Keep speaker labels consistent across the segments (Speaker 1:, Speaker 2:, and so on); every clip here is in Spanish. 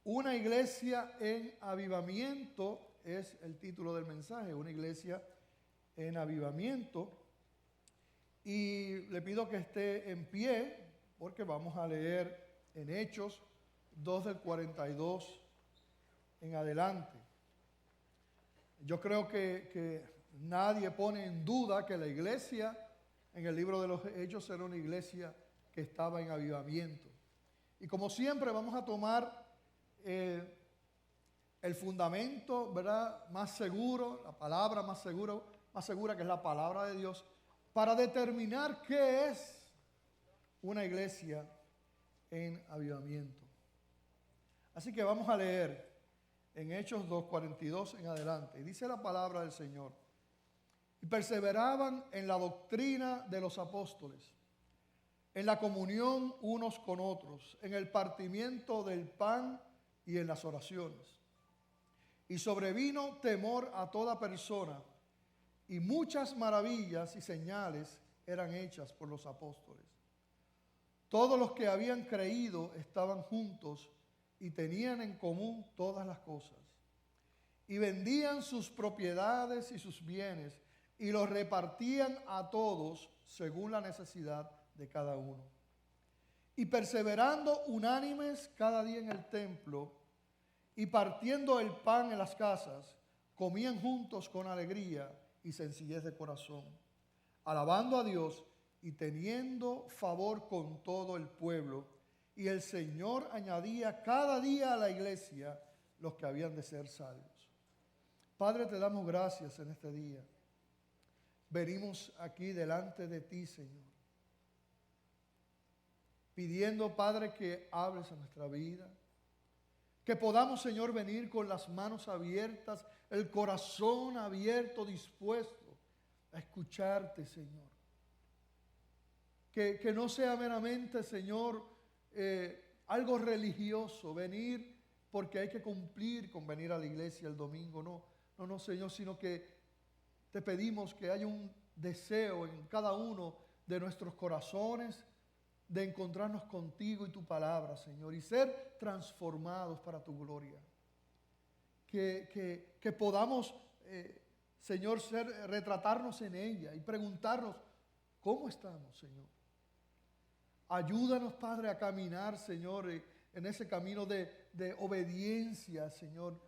Speaker 1: Una iglesia en avivamiento es el título del mensaje, una iglesia en avivamiento. Y le pido que esté en pie porque vamos a leer en Hechos 2 del 42 en adelante. Yo creo que nadie pone en duda que la iglesia en el libro de los Hechos era una iglesia que estaba en avivamiento. Y como siempre vamos a tomar el fundamento, ¿verdad?, más seguro, la palabra más segura que es la palabra de Dios, para determinar qué es una iglesia en avivamiento. Así que vamos a leer en Hechos 2:42 en adelante. Y dice la palabra del Señor: y perseveraban en la doctrina de los apóstoles, en la comunión unos con otros, en el partimiento del pan y en las oraciones. Y sobrevino temor a toda persona, y muchas maravillas y señales eran hechas por los apóstoles. Todos los que habían creído estaban juntos y tenían en común todas las cosas. Y vendían sus propiedades y sus bienes y los repartían a todos según la necesidad de cada uno. Y perseverando unánimes cada día en el templo y partiendo el pan en las casas, comían juntos con alegría y sencillez de corazón, alabando a Dios y teniendo favor con todo el pueblo. Y el Señor añadía cada día a la iglesia los que habían de ser salvos. Padre, te damos gracias en este día. Venimos aquí delante de ti, Señor, pidiendo, Padre, que hables a nuestra vida, que podamos, Señor, venir con las manos abiertas, el corazón abierto, dispuesto a escucharte, Señor. Que no sea meramente, Señor, algo religioso, venir porque hay que cumplir con venir a la iglesia el domingo. No, Señor, sino que te pedimos que haya un deseo en cada uno de nuestros corazones de encontrarnos contigo y tu palabra, Señor, y ser transformados para tu gloria. Que podamos, Señor, retratarnos en ella y preguntarnos, ¿cómo estamos, Señor? Ayúdanos, Padre, a caminar, Señor, en ese camino de obediencia, Señor.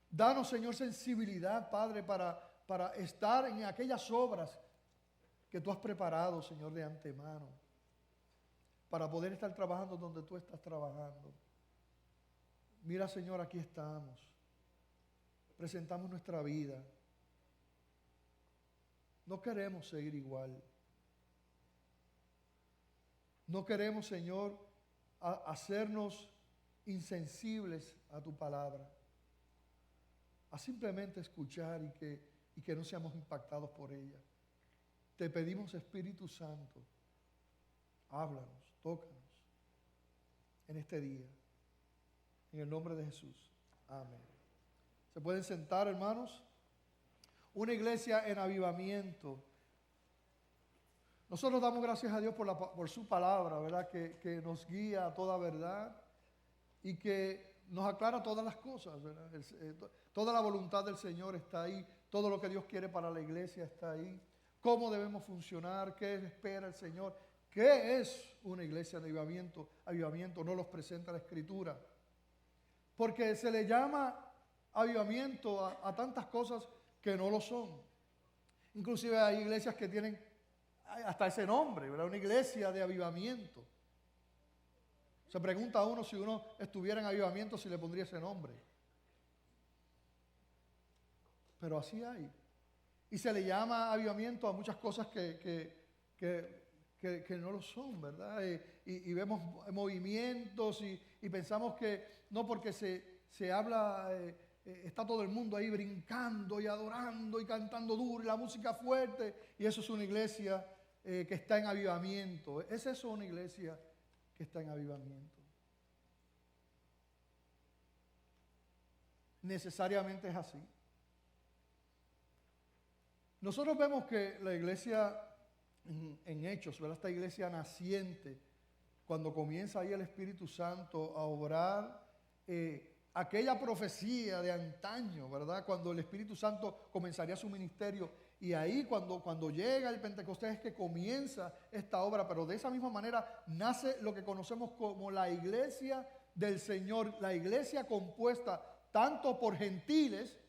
Speaker 1: Danos, Señor, sensibilidad, Padre, para estar en aquellas obras que tú has preparado, Señor, de antemano, para poder estar trabajando donde tú estás trabajando. Mira, Señor, aquí estamos. Presentamos nuestra vida. No queremos seguir igual. No queremos, Señor, hacernos insensibles a tu palabra, a simplemente escuchar y que no seamos impactados por ella. Te pedimos, Espíritu Santo, háblanos, tócanos en este día. En el nombre de Jesús. Amén. ¿Se pueden sentar, hermanos? Una iglesia en avivamiento. Nosotros damos gracias a Dios por su palabra, ¿verdad? Que nos guía a toda verdad y que nos aclara todas las cosas, ¿verdad? Toda la voluntad del Señor está ahí, todo lo que Dios quiere para la iglesia está ahí. Cómo debemos funcionar, qué espera el Señor, qué es una iglesia de avivamiento. Avivamiento no los presenta la Escritura, porque se le llama avivamiento a tantas cosas que no lo son. Inclusive hay iglesias que tienen hasta ese nombre, ¿verdad? Una iglesia de avivamiento. Se pregunta a uno si uno estuviera en avivamiento si le pondría ese nombre. Pero así hay. Y se le llama avivamiento a muchas cosas que no lo son, ¿verdad? Y vemos movimientos y pensamos que no, porque se habla, está todo el mundo ahí brincando y adorando y cantando duro y la música fuerte, y eso es una iglesia que está en avivamiento. ¿Es eso una iglesia que está en avivamiento? Necesariamente es así. Nosotros vemos que la iglesia en Hechos, ¿verdad? Esta iglesia naciente, cuando comienza ahí el Espíritu Santo a obrar aquella profecía de antaño, ¿verdad? Cuando el Espíritu Santo comenzaría su ministerio. Y ahí cuando llega el Pentecostés es que comienza esta obra. Pero de esa misma manera nace lo que conocemos como la iglesia del Señor. La iglesia compuesta tanto por gentiles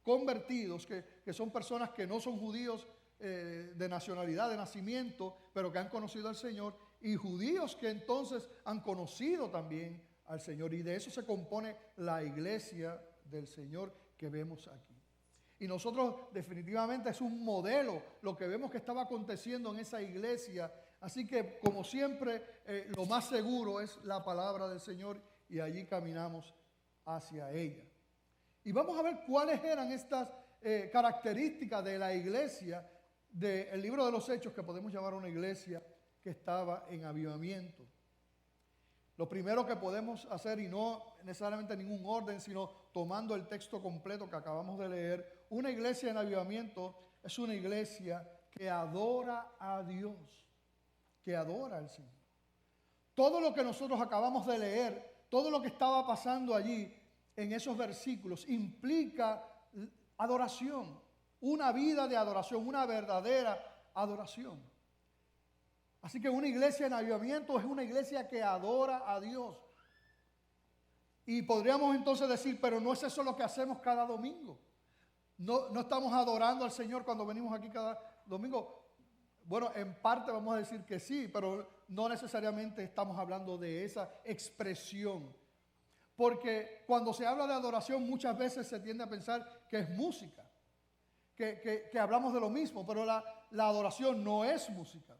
Speaker 1: convertidos, que son personas que no son judíos de nacionalidad, de nacimiento, pero que han conocido al Señor, y judíos que entonces han conocido también al Señor. Y de eso se compone la iglesia del Señor que vemos aquí. Y nosotros definitivamente es un modelo lo que vemos que estaba aconteciendo en esa iglesia. Así que como siempre lo más seguro es la palabra del Señor y allí caminamos hacia ella. Y vamos a ver cuáles eran estas características de la iglesia del libro de los Hechos, que podemos llamar una iglesia que estaba en avivamiento. Lo primero que podemos hacer, y no necesariamente en ningún orden, sino tomando el texto completo que acabamos de leer, una iglesia en avivamiento es una iglesia que adora a Dios, que adora al Señor. Todo lo que nosotros acabamos de leer, todo lo que estaba pasando allí en esos versículos, implica adoración, una vida de adoración, una verdadera adoración. Así que una iglesia en avivamiento es una iglesia que adora a Dios. Y podríamos entonces decir, pero no es eso lo que hacemos cada domingo. No estamos adorando al Señor cuando venimos aquí cada domingo. Bueno, en parte vamos a decir que sí, pero no necesariamente estamos hablando de esa expresión. Porque cuando se habla de adoración muchas veces se tiende a pensar que es música, que hablamos de lo mismo, pero la adoración no es música.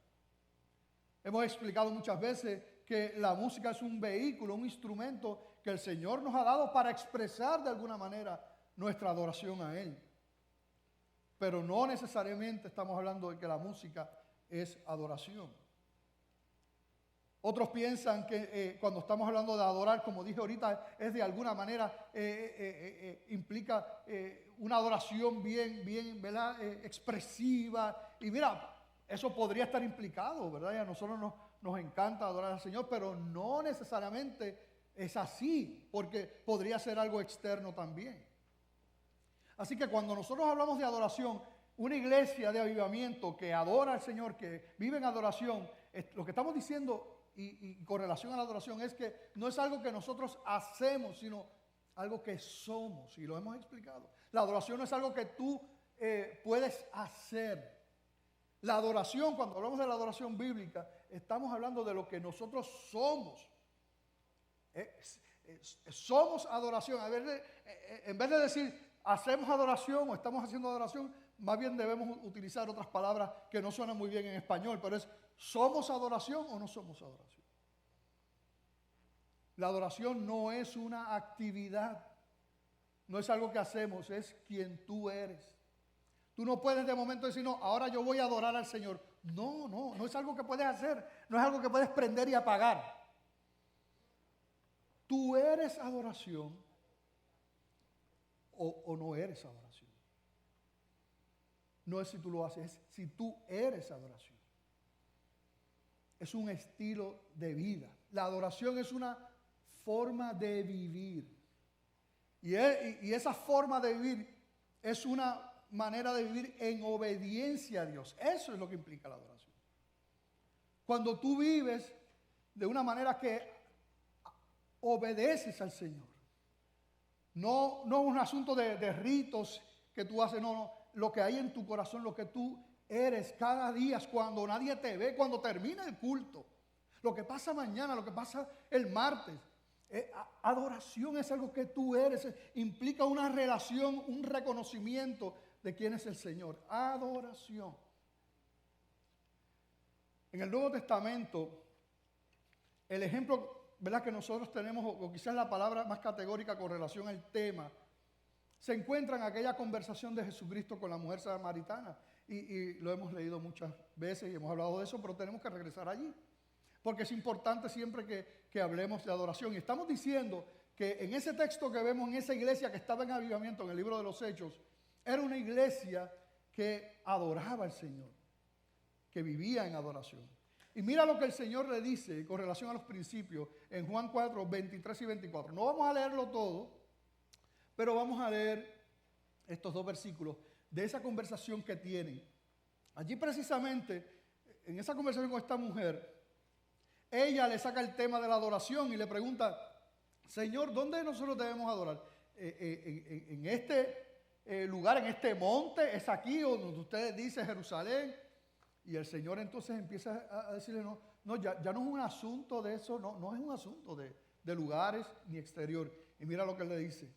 Speaker 1: Hemos explicado muchas veces que la música es un vehículo, un instrumento que el Señor nos ha dado para expresar de alguna manera nuestra adoración a Él. Pero no necesariamente estamos hablando de que la música es adoración. Otros piensan que cuando estamos hablando de adorar, como dije ahorita, es de alguna manera, implica una adoración bien, ¿verdad? Expresiva. Y mira, eso podría estar implicado, ¿verdad? Y a nosotros nos encanta adorar al Señor, pero no necesariamente es así, porque podría ser algo externo también. Así que cuando nosotros hablamos de adoración, una iglesia de avivamiento que adora al Señor, que vive en adoración, lo que estamos diciendo y con relación a la adoración es que no es algo que nosotros hacemos, sino algo que somos, y lo hemos explicado. La adoración no es algo que tú puedes hacer. La adoración, cuando hablamos de la adoración bíblica, estamos hablando de lo que nosotros somos. Somos adoración. En vez de decir hacemos adoración o estamos haciendo adoración, más bien debemos utilizar otras palabras que no suenan muy bien en español, pero es ¿somos adoración o no somos adoración? La adoración no es una actividad, no es algo que hacemos, es quien tú eres. Tú no puedes de momento decir, no, ahora yo voy a adorar al Señor. No es algo que puedes hacer, no es algo que puedes prender y apagar. Tú eres adoración o no eres adoración. No es si tú lo haces, es si tú eres adoración. Es un estilo de vida. La adoración es una forma de vivir. Y esa forma de vivir es una manera de vivir en obediencia a Dios. Eso es lo que implica la adoración. Cuando tú vives de una manera que obedeces al Señor. No un asunto de ritos que tú haces, no. Lo que hay en tu corazón, lo que tú eres cada día, cuando nadie te ve, cuando termina el culto, lo que pasa mañana, lo que pasa el martes. Adoración es algo que tú eres, implica una relación, un reconocimiento de quién es el Señor. Adoración. En el Nuevo Testamento, el ejemplo, ¿verdad?, que nosotros tenemos, o quizás la palabra más categórica con relación al tema, se encuentra en aquella conversación de Jesucristo con la mujer samaritana. Y lo hemos leído muchas veces y hemos hablado de eso, pero tenemos que regresar allí. Porque es importante siempre que hablemos de adoración. Y estamos diciendo que en ese texto que vemos en esa iglesia que estaba en avivamiento en el libro de los Hechos, era una iglesia que adoraba al Señor, que vivía en adoración. Y mira lo que el Señor le dice con relación a los principios en Juan 4, 23 y 24. No vamos a leerlo todo, pero vamos a leer estos dos versículos de esa conversación que tienen. Allí precisamente, en esa conversación con esta mujer, ella le saca el tema de la adoración y le pregunta, Señor, ¿dónde nosotros debemos adorar? ¿En este lugar, en este monte? ¿Es aquí donde usted dice Jerusalén? Y el Señor entonces empieza a decirle, no, ya no es un asunto de eso, no es un asunto de lugares ni exterior. Y mira lo que él le dice.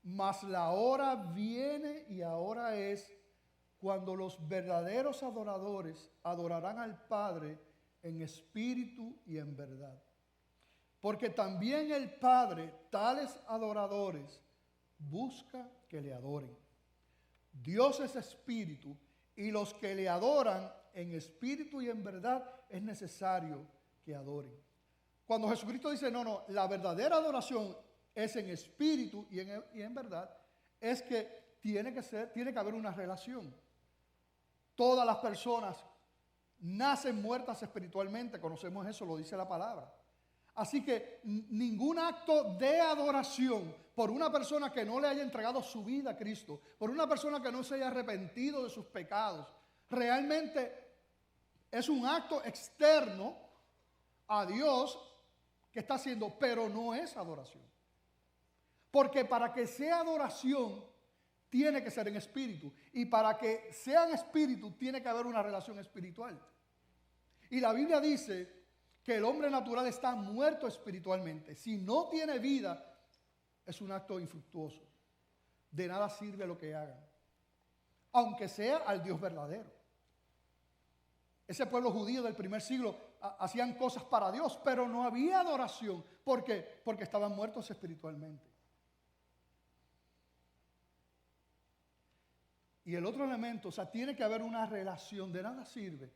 Speaker 1: Mas la hora viene y ahora es cuando los verdaderos adoradores adorarán al Padre en espíritu y en verdad. Porque también el Padre, tales adoradores, busca que le adoren. Dios es espíritu y los que le adoran en espíritu y en verdad es necesario que adoren. Cuando Jesucristo dice, no, la verdadera adoración es en espíritu y en verdad, es que tiene que haber una relación. Todas las personas nacen muertas espiritualmente, conocemos eso, lo dice la palabra. Así que ningún acto de adoración por una persona que no le haya entregado su vida a Cristo, por una persona que no se haya arrepentido de sus pecados, realmente es un acto externo a Dios que está haciendo, pero no es adoración. Porque para que sea adoración, tiene que ser en espíritu. Y para que sea en espíritu, tiene que haber una relación espiritual. Y la Biblia dice que el hombre natural está muerto espiritualmente. Si no tiene vida, es un acto infructuoso. De nada sirve lo que hagan, aunque sea al Dios verdadero. Ese pueblo judío del primer siglo hacían cosas para Dios, pero no había adoración. ¿Por qué? Porque estaban muertos espiritualmente. Y el otro elemento, o sea, tiene que haber una relación. De nada sirve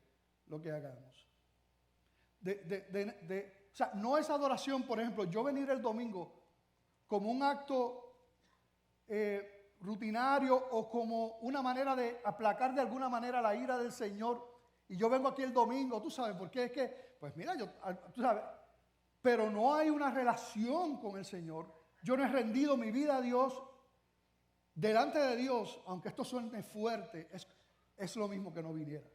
Speaker 1: lo que hagamos. O sea, no es adoración, por ejemplo, yo venir el domingo como un acto rutinario o como una manera de aplacar de alguna manera la ira del Señor. Y yo vengo aquí el domingo, tú sabes, porque es que, pues mira, tú sabes, pero no hay una relación con el Señor. Yo no he rendido mi vida a Dios. Delante de Dios, aunque esto suene fuerte, es lo mismo que no viniera.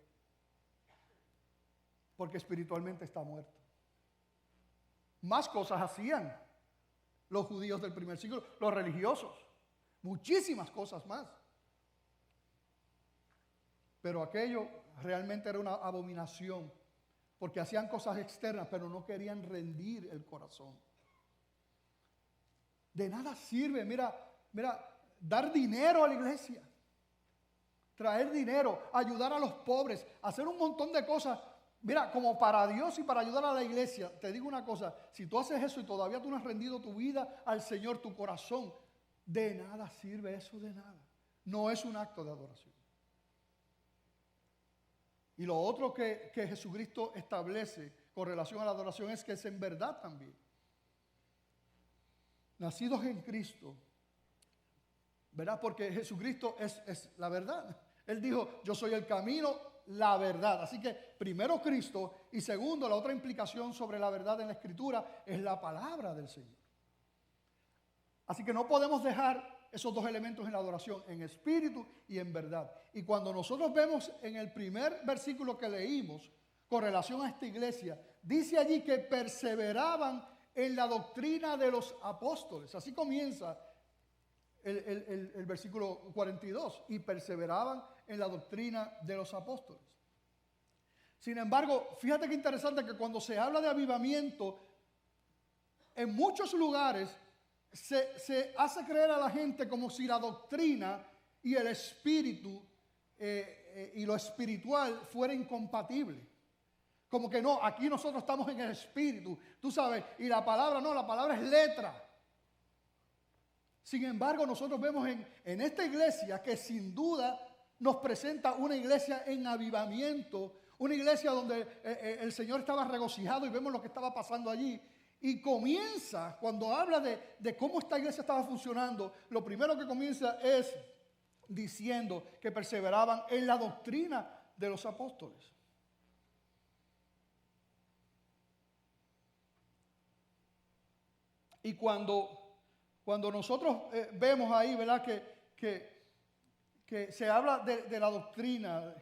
Speaker 1: Porque espiritualmente está muerto. Más cosas hacían los judíos del primer siglo, los religiosos. Muchísimas cosas más. Pero aquello realmente era una abominación. Porque hacían cosas externas, pero no querían rendir el corazón. De nada sirve, mira, dar dinero a la iglesia, traer dinero, ayudar a los pobres, hacer un montón de cosas, mira, como para Dios y para ayudar a la iglesia. Te digo una cosa, si tú haces eso y todavía tú no has rendido tu vida al Señor, tu corazón, de nada sirve eso, de nada. No es un acto de adoración. Y lo otro que Jesucristo establece con relación a la adoración es que es en verdad también. Nacidos en Cristo, ¿verdad? Porque Jesucristo es la verdad. Él dijo, yo soy el camino, la verdad. Así que primero Cristo y segundo, la otra implicación sobre la verdad en la Escritura es la palabra del Señor. Así que no podemos dejar esos dos elementos en la adoración, en espíritu y en verdad. Y cuando nosotros vemos en el primer versículo que leímos con relación a esta iglesia, dice allí que perseveraban en la doctrina de los apóstoles. Así comienza el versículo 42, y perseveraban en la doctrina de los apóstoles. Sin embargo, fíjate qué interesante que cuando se habla de avivamiento, en muchos lugares se hace creer a la gente como si la doctrina y el espíritu y lo espiritual fuera incompatible. Como que no, aquí nosotros estamos en el espíritu, tú sabes, y la palabra no, la palabra es letra. Sin embargo, nosotros vemos en esta iglesia que sin duda nos presenta una iglesia en avivamiento, una iglesia donde el Señor estaba regocijado y vemos lo que estaba pasando allí. Y comienza, cuando habla de cómo esta iglesia estaba funcionando, lo primero que comienza es diciendo que perseveraban en la doctrina de los apóstoles. Y cuando nosotros vemos ahí, ¿verdad? Que se habla de la doctrina,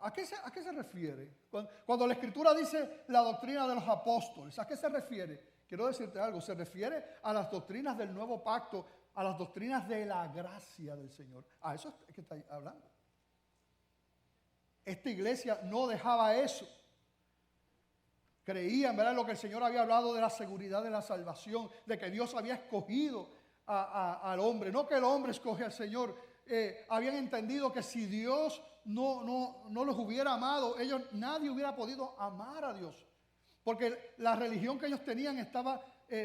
Speaker 1: ¿a qué se refiere? Cuando la Escritura dice la doctrina de los apóstoles, ¿a qué se refiere? Quiero decirte algo, se refiere a las doctrinas del nuevo pacto, a las doctrinas de la gracia del Señor. A eso es que está hablando. Esta iglesia no dejaba eso. Creían, ¿verdad?, lo que el Señor había hablado de la seguridad de la salvación, de que Dios había escogido al hombre, no que el hombre escoge al Señor. Habían entendido que si Dios no los hubiera amado, nadie hubiera podido amar a Dios. Porque la religión que ellos tenían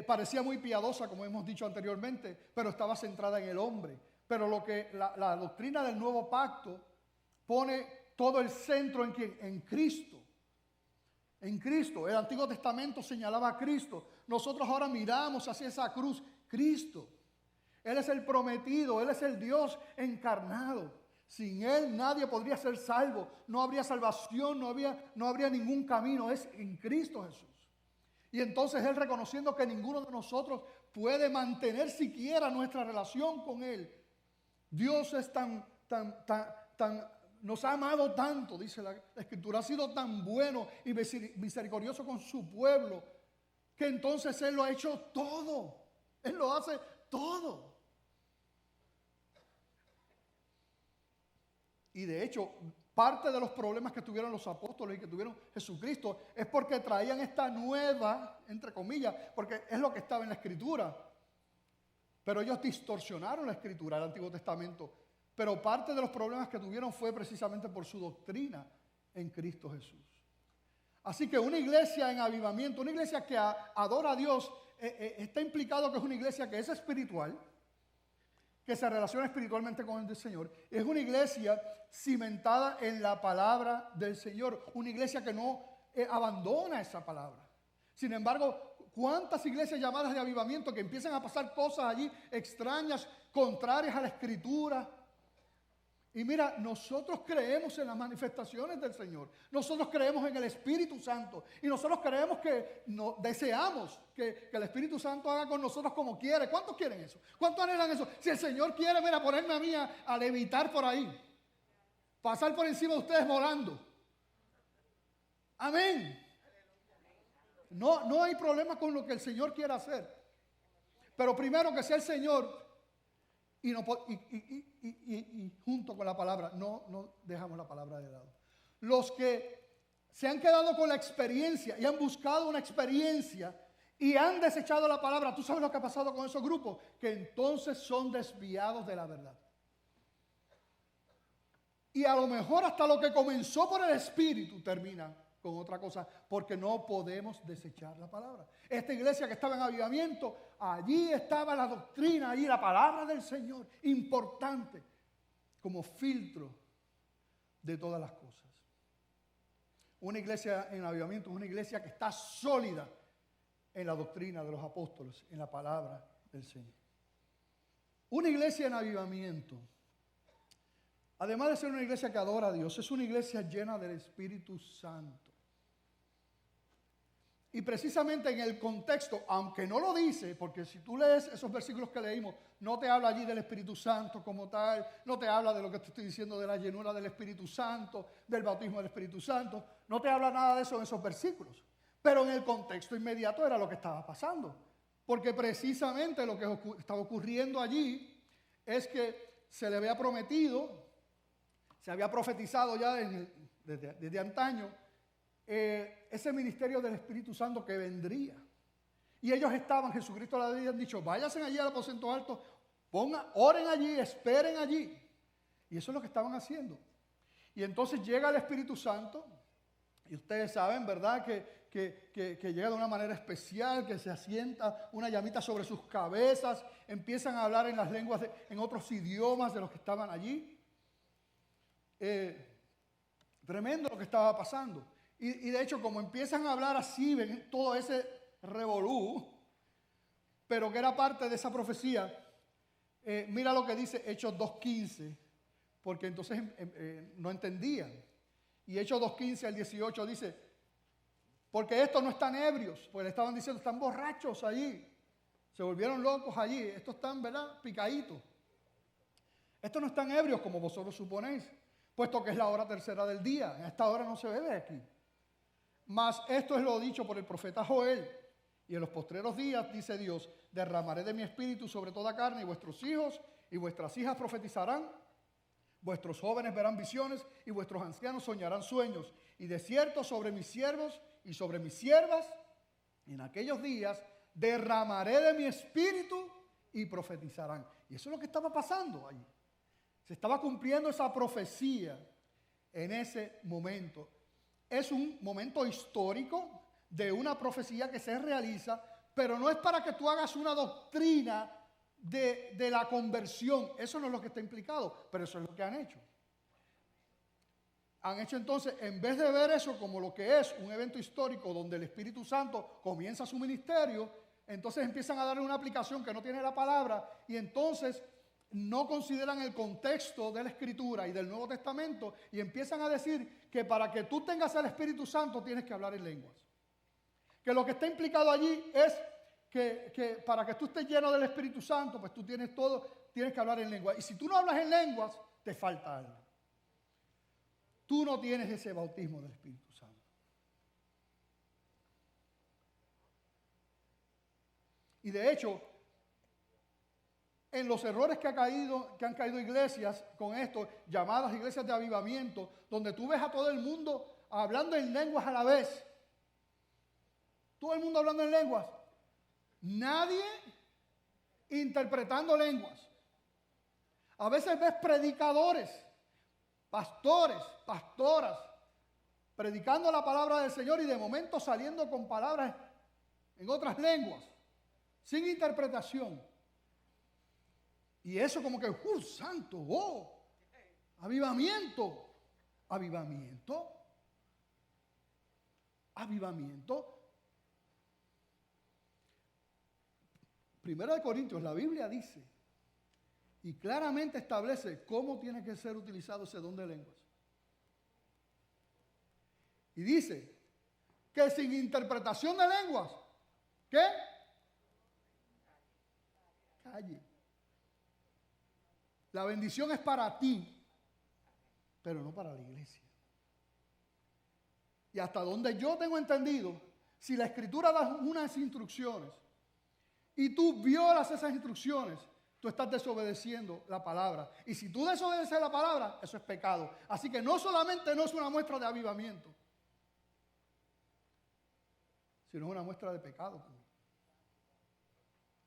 Speaker 1: parecía muy piadosa, como hemos dicho anteriormente, pero estaba centrada en el hombre. Pero la doctrina del nuevo pacto pone todo el centro en ¿quién? En Cristo. En Cristo. El Antiguo Testamento señalaba a Cristo. Nosotros ahora miramos hacia esa cruz. Cristo. Él es el prometido. Él es el Dios encarnado. Sin Él nadie podría ser salvo. No habría salvación. No habría ningún camino. Es en Cristo Jesús. Y entonces Él, reconociendo que ninguno de nosotros puede mantener siquiera nuestra relación con Él. Dios es nos ha amado tanto, dice la Escritura, ha sido tan bueno y misericordioso con su pueblo, que entonces Él lo ha hecho todo. Él lo hace todo. Y de hecho, parte de los problemas que tuvieron los apóstoles y que tuvieron Jesucristo es porque traían esta nueva, entre comillas, porque es lo que estaba en la Escritura. Pero ellos distorsionaron la Escritura del Antiguo Testamento. Pero parte de los problemas que tuvieron fue precisamente por su doctrina en Cristo Jesús. Así que una iglesia en avivamiento, una iglesia que adora a Dios, está implicado que es una iglesia que es espiritual, que se relaciona espiritualmente con el Señor. Es una iglesia cimentada en la palabra del Señor, una iglesia que no abandona esa palabra. Sin embargo, ¿cuántas iglesias llamadas de avivamiento que empiezan a pasar cosas allí extrañas, contrarias a la Escritura? Y mira, nosotros creemos en las manifestaciones del Señor. Nosotros creemos en el Espíritu Santo. Y nosotros creemos deseamos que el Espíritu Santo haga con nosotros como quiere. ¿Cuántos quieren eso? ¿Cuántos anhelan eso? Si el Señor quiere, mira, ponerme a mí a levitar por ahí. Pasar por encima de ustedes volando. Amén. No hay problema con lo que el Señor quiera hacer. Pero primero que sea el Señor. Y junto con la palabra, no dejamos la palabra de lado. Los que se han quedado con la experiencia y han buscado una experiencia y han desechado la palabra, ¿tú sabes lo que ha pasado con esos grupos? Que entonces son desviados de la verdad. Y a lo mejor hasta lo que comenzó por el Espíritu termina con otra cosa, porque no podemos desechar la palabra. Esta iglesia que estaba en avivamiento, allí estaba la doctrina, allí la palabra del Señor, importante como filtro de todas las cosas. Una iglesia en avivamiento es una iglesia que está sólida en la doctrina de los apóstoles, en la palabra del Señor. Una iglesia en avivamiento, además de ser una iglesia que adora a Dios, es una iglesia llena del Espíritu Santo. Y precisamente en el contexto, aunque no lo dice, porque si tú lees esos versículos que leímos, no te habla allí del Espíritu Santo como tal, no te habla de lo que te estoy diciendo de la llenura del Espíritu Santo, del bautismo del Espíritu Santo, no te habla nada de eso en esos versículos. Pero en el contexto inmediato era lo que estaba pasando. Porque precisamente lo que estaba ocurriendo allí es que se le había prometido, se había profetizado ya desde antaño, ese ministerio del Espíritu Santo que vendría. Y ellos Jesucristo les había dicho, váyanse allí al aposento alto, oren allí, esperen allí. Y eso es lo que estaban haciendo. Y entonces llega el Espíritu Santo, y ustedes saben, ¿verdad?, que llega de una manera especial, que se asienta una llamita sobre sus cabezas, empiezan a hablar en las lenguas, en otros idiomas de los que estaban allí. Tremendo lo que estaba pasando. Y de hecho, como empiezan a hablar así, ven todo ese revolú, pero que era parte de esa profecía, mira lo que dice Hechos 2:15, porque entonces no entendían. Y Hechos 2:15 al 18 dice, porque estos no están ebrios, pues le estaban diciendo, están borrachos allí. Se volvieron locos allí. Estos están, ¿verdad?, picaditos. Estos no están ebrios como vosotros suponéis, puesto que es la hora tercera del día. En esta hora no se bebe aquí. Mas esto es lo dicho por el profeta Joel. Y en los postreros días, dice Dios, derramaré de mi espíritu sobre toda carne, y vuestros hijos y vuestras hijas profetizarán. Vuestros jóvenes verán visiones, y vuestros ancianos soñarán sueños. Y de cierto sobre mis siervos y sobre mis siervas, en aquellos días, derramaré de mi espíritu y profetizarán. Y eso es lo que estaba pasando allí. Se estaba cumpliendo esa profecía en ese momento. Es un momento histórico de una profecía que se realiza, pero no es para que tú hagas una doctrina de la conversión. Eso no es lo que está implicado, pero eso es lo que han hecho. Han hecho entonces, en vez de ver eso como lo que es un evento histórico donde el Espíritu Santo comienza su ministerio, entonces empiezan a darle una aplicación que no tiene la palabra, y entonces no consideran el contexto de la Escritura y del Nuevo Testamento, y empiezan a decir que para que tú tengas el Espíritu Santo tienes que hablar en lenguas. Que lo que está implicado allí es que para que tú estés lleno del Espíritu Santo, pues tú tienes que hablar en lenguas. Y si tú no hablas en lenguas, te falta algo. Tú no tienes ese bautismo del Espíritu Santo. Y de hecho, en los errores que han caído iglesias con esto, llamadas iglesias de avivamiento, donde tú ves a todo el mundo hablando en lenguas a la vez. Todo el mundo hablando en lenguas. Nadie interpretando lenguas. A veces ves predicadores, pastores, pastoras, predicando la palabra del Señor y de momento saliendo con palabras en otras lenguas, sin interpretación. Y eso como que, santo, avivamiento, avivamiento, avivamiento. Primera de Corintios, la Biblia dice y claramente establece cómo tiene que ser utilizado ese don de lenguas. Y dice que sin interpretación de lenguas, ¿qué? Calle. La bendición es para ti, pero no para la iglesia. Y hasta donde yo tengo entendido, si la Escritura da unas instrucciones y tú violas esas instrucciones, tú estás desobedeciendo la palabra. Y si tú desobedeces la palabra, eso es pecado. Así que no solamente no es una muestra de avivamiento, sino es una muestra de pecado también.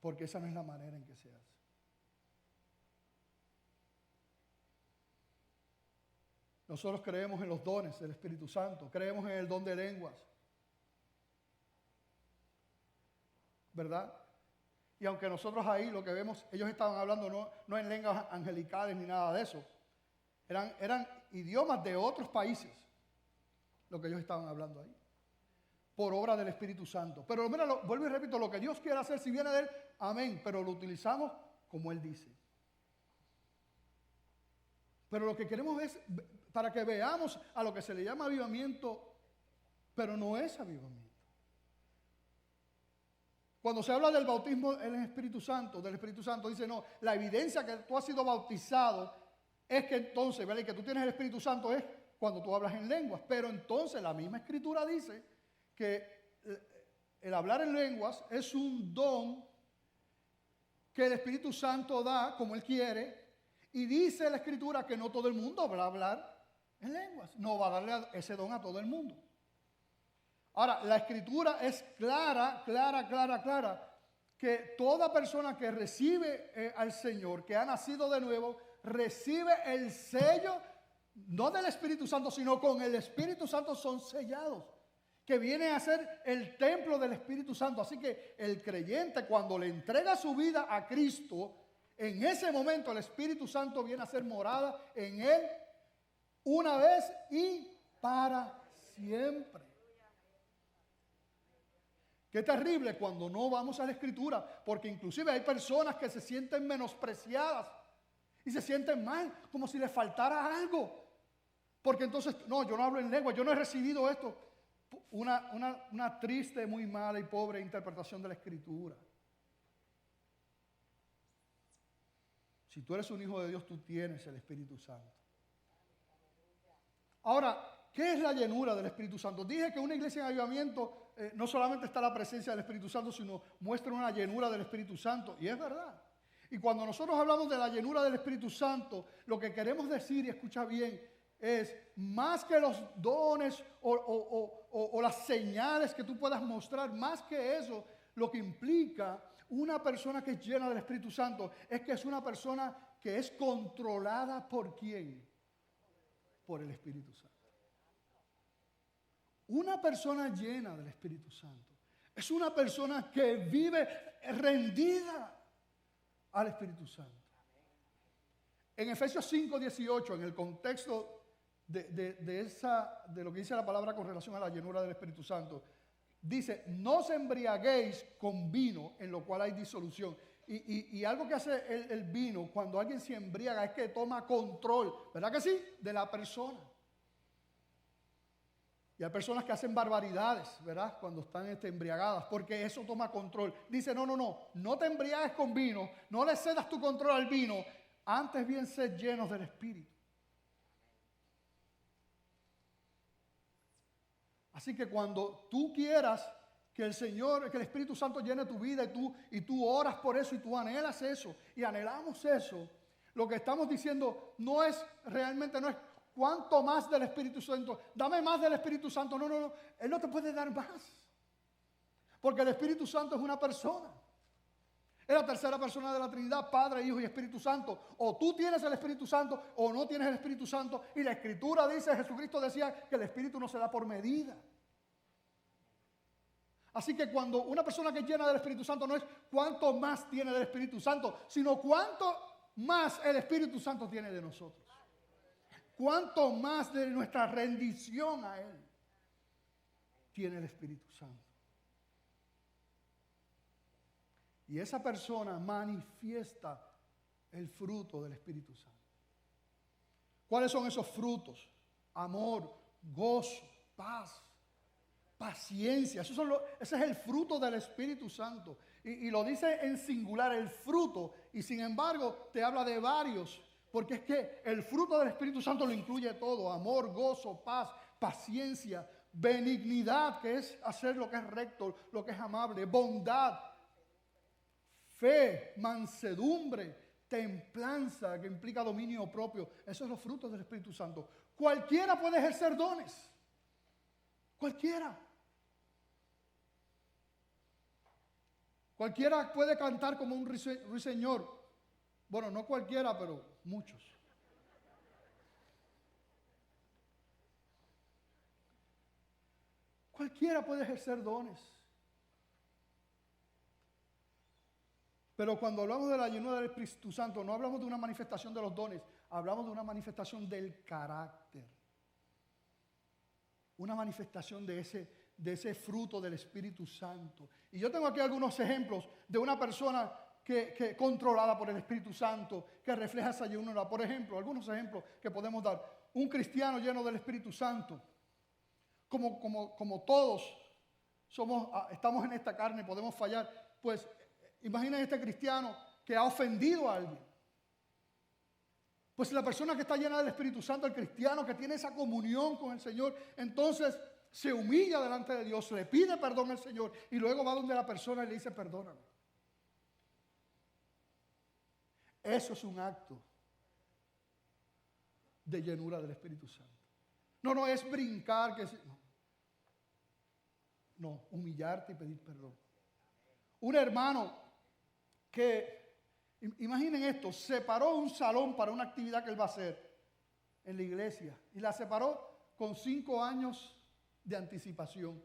Speaker 1: Porque esa no es la manera en que se hace. Nosotros creemos en los dones del Espíritu Santo, creemos en el don de lenguas, ¿verdad? Y aunque nosotros ahí lo que vemos, ellos estaban hablando no en lenguas angelicales ni nada de eso, eran idiomas de otros países, lo que ellos estaban hablando ahí, por obra del Espíritu Santo. Pero mira, vuelvo y repito, lo que Dios quiere hacer, si viene de Él, amén, pero lo utilizamos como Él dice. Pero lo que queremos es para que veamos a lo que se le llama avivamiento, pero no es avivamiento. Cuando se habla del bautismo en el Espíritu Santo, del Espíritu Santo, dice no, la evidencia que tú has sido bautizado es que entonces, ¿verdad? Y que tú tienes el Espíritu Santo es cuando tú hablas en lenguas. Pero entonces la misma Escritura dice que el hablar en lenguas es un don que el Espíritu Santo da como Él quiere. Y dice la Escritura que no todo el mundo va a hablar en lenguas. No va a darle ese don a todo el mundo. Ahora, la Escritura es clara, que toda persona que recibe al Señor, que ha nacido de nuevo, recibe el sello, no del Espíritu Santo, sino con el Espíritu Santo son sellados, que viene a ser el templo del Espíritu Santo. Así que el creyente, cuando le entrega su vida a Cristo, en ese momento el Espíritu Santo viene a ser morada en él una vez y para siempre. Qué terrible cuando no vamos a la Escritura, porque inclusive hay personas que se sienten menospreciadas y se sienten mal, como si les faltara algo. Porque entonces, no, yo no hablo en lengua, yo no he recibido esto. Una triste, muy mala y pobre interpretación de la Escritura. Si tú eres un hijo de Dios, tú tienes el Espíritu Santo. Ahora, ¿qué es la llenura del Espíritu Santo? Dije que una iglesia en avivamiento no solamente está la presencia del Espíritu Santo, sino muestra una llenura del Espíritu Santo. Y es verdad. Y cuando nosotros hablamos de la llenura del Espíritu Santo, lo que queremos decir, y escucha bien, es más que los dones o las señales que tú puedas mostrar, más que eso, lo que implica una persona que es llena del Espíritu Santo es que es una persona que es controlada ¿por quién? Por el Espíritu Santo. Una persona llena del Espíritu Santo es una persona que vive rendida al Espíritu Santo. En Efesios 5:18, en el contexto de lo que dice la palabra con relación a la llenura del Espíritu Santo, dice, no os embriaguéis con vino en lo cual hay disolución. Y algo que hace el vino cuando alguien se embriaga es que toma control, ¿verdad que sí? De la persona. Y hay personas que hacen barbaridades, ¿verdad? Cuando están embriagadas, porque eso toma control. Dice, no te embriagues con vino, no le cedas tu control al vino, antes bien sed llenos del Espíritu. Así que cuando tú quieras que el Señor, que el Espíritu Santo llene tu vida y tú oras por eso y tú anhelas eso y anhelamos eso, lo que estamos diciendo no es cuánto más del Espíritu Santo, dame más del Espíritu Santo. No, Él no te puede dar más. Porque el Espíritu Santo es una persona. Es la tercera persona de la Trinidad, Padre, Hijo y Espíritu Santo. O tú tienes el Espíritu Santo o no tienes el Espíritu Santo. Y la Escritura dice, Jesucristo decía que el Espíritu no se da por medida. Así que cuando una persona que es llena del Espíritu Santo no es cuánto más tiene del Espíritu Santo, sino cuánto más el Espíritu Santo tiene de nosotros. Cuánto más de nuestra rendición a Él tiene el Espíritu Santo. Y esa persona manifiesta el fruto del Espíritu Santo. ¿Cuáles son esos frutos? Amor, gozo, paz, paciencia. Ese es el fruto del Espíritu Santo. Y lo dice en singular, el fruto. Y sin embargo, te habla de varios. Porque es que el fruto del Espíritu Santo lo incluye todo. Amor, gozo, paz, paciencia, benignidad, que es hacer lo que es recto, lo que es amable, bondad, fe, mansedumbre, templanza, que implica dominio propio. Esos son los frutos del Espíritu Santo. Cualquiera puede ejercer dones. Cualquiera. Cualquiera puede cantar como un ruiseñor. Bueno, no cualquiera, pero muchos. Cualquiera puede ejercer dones. Pero cuando hablamos de la llenura del Espíritu Santo, no hablamos de una manifestación de los dones, hablamos de una manifestación del carácter. Una manifestación de ese fruto del Espíritu Santo. Y yo tengo aquí algunos ejemplos de una persona que controlada por el Espíritu Santo, que refleja esa llenura. Por ejemplo, algunos ejemplos que podemos dar. Un cristiano lleno del Espíritu Santo. Como todos estamos en esta carne, podemos fallar. Pues imaginen este cristiano que ha ofendido a alguien. Pues la persona que está llena del Espíritu Santo, el cristiano que tiene esa comunión con el Señor, entonces se humilla delante de Dios, le pide perdón al Señor y luego va donde la persona y le dice perdóname. Eso es un acto de llenura del Espíritu Santo. No es brincar, no, humillarte y pedir perdón. Un hermano que, imaginen esto, separó un salón para una actividad que él va a hacer en la iglesia y la separó con 5 años de anticipación.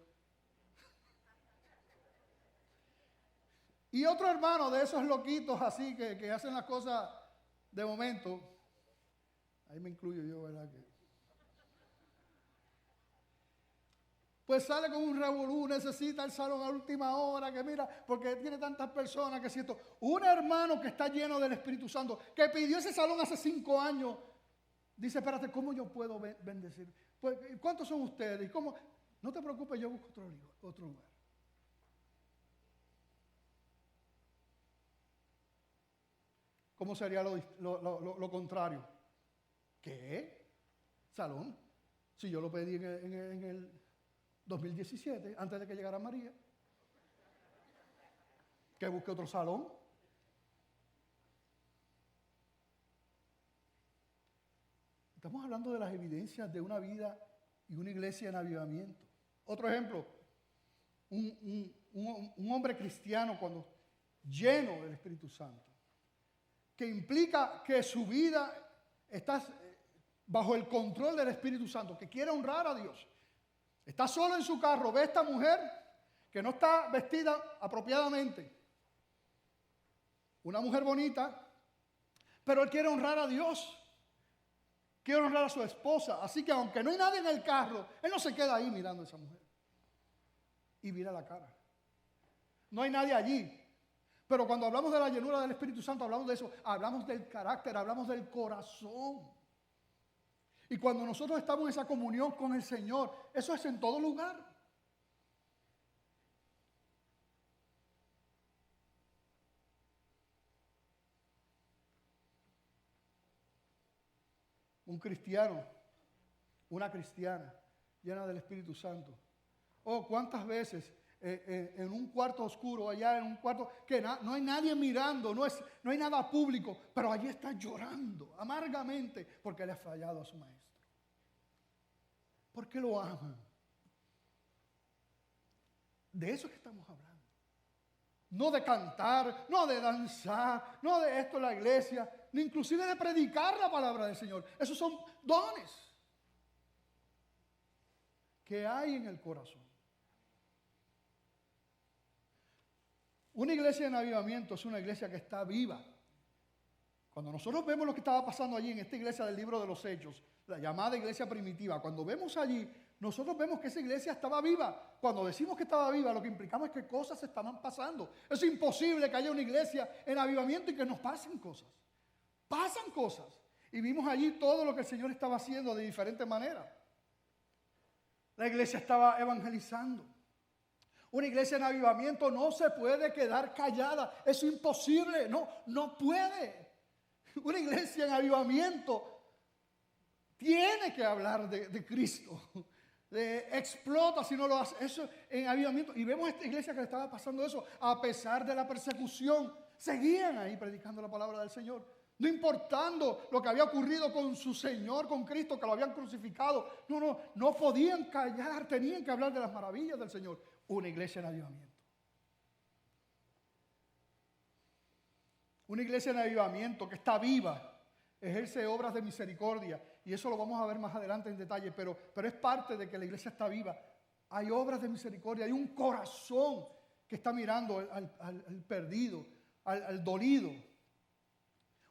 Speaker 1: Y otro hermano de esos loquitos así que hacen las cosas de momento, ahí me incluyo yo, ¿verdad? Pues sale con un revolú, necesita el salón a última hora, que mira, porque tiene tantas personas, que siento. Un hermano que está lleno del Espíritu Santo, que pidió ese salón hace 5 años, dice, espérate, ¿cómo yo puedo bendecir? Pues, ¿cuántos son ustedes? ¿Cómo? No te preocupes, yo busco otro lugar. ¿Cómo sería lo contrario? ¿Qué? Salón. Si yo lo pedí en el 2017, antes de que llegara María, que busque otro salón. Estamos hablando de las evidencias de una vida y una iglesia en avivamiento. Otro ejemplo, un hombre cristiano cuando lleno del Espíritu Santo, que implica que su vida está bajo el control del Espíritu Santo, que quiere honrar a Dios. Está solo en su carro, ve a esta mujer que no está vestida apropiadamente, una mujer bonita, pero él quiere honrar a Dios. Quiere honrar a su esposa. Así que aunque no hay nadie en el carro, él no se queda ahí mirando a esa mujer. Y mira la cara. No hay nadie allí. Pero cuando hablamos de la llenura del Espíritu Santo, hablamos de eso. Hablamos del carácter, hablamos del corazón. Y cuando nosotros estamos en esa comunión con el Señor, eso es en todo lugar. Un cristiano, una cristiana llena del Espíritu Santo. Oh, cuántas veces en un cuarto oscuro, allá en un cuarto que no hay nadie mirando, no hay nada público, pero allí está llorando amargamente porque le ha fallado a su maestro. Porque lo ama. De eso es que estamos hablando. No de cantar, no de danzar, no de esto en la iglesia, ni inclusive de predicar la palabra del Señor. Esos son dones que hay en el corazón. Una iglesia en avivamiento es una iglesia que está viva. Cuando nosotros vemos lo que estaba pasando allí en esta iglesia del libro de los Hechos, la llamada iglesia primitiva, cuando vemos allí, nosotros vemos que esa iglesia estaba viva. Cuando decimos que estaba viva, lo que implicamos es que cosas estaban pasando. Es imposible que haya una iglesia en avivamiento y que nos pasen cosas. Pasan cosas. Y vimos allí todo lo que el Señor estaba haciendo de diferentes maneras. La iglesia estaba evangelizando. Una iglesia en avivamiento no se puede quedar callada. Es imposible. No puede. Una iglesia en avivamiento tiene que hablar de Cristo. Explota si no lo hace. Eso en avivamiento. Y vemos a esta iglesia que le estaba pasando eso. A pesar de la persecución, seguían ahí predicando la palabra del Señor. No importando lo que había ocurrido con su Señor, con Cristo, que lo habían crucificado. No podían callar. Tenían que hablar de las maravillas del Señor. Una iglesia en avivamiento. Una iglesia en avivamiento que está viva. Ejerce obras de misericordia. Y eso lo vamos a ver más adelante en detalle. Pero es parte de que la iglesia está viva. Hay obras de misericordia. Hay un corazón que está mirando al perdido, al dolido.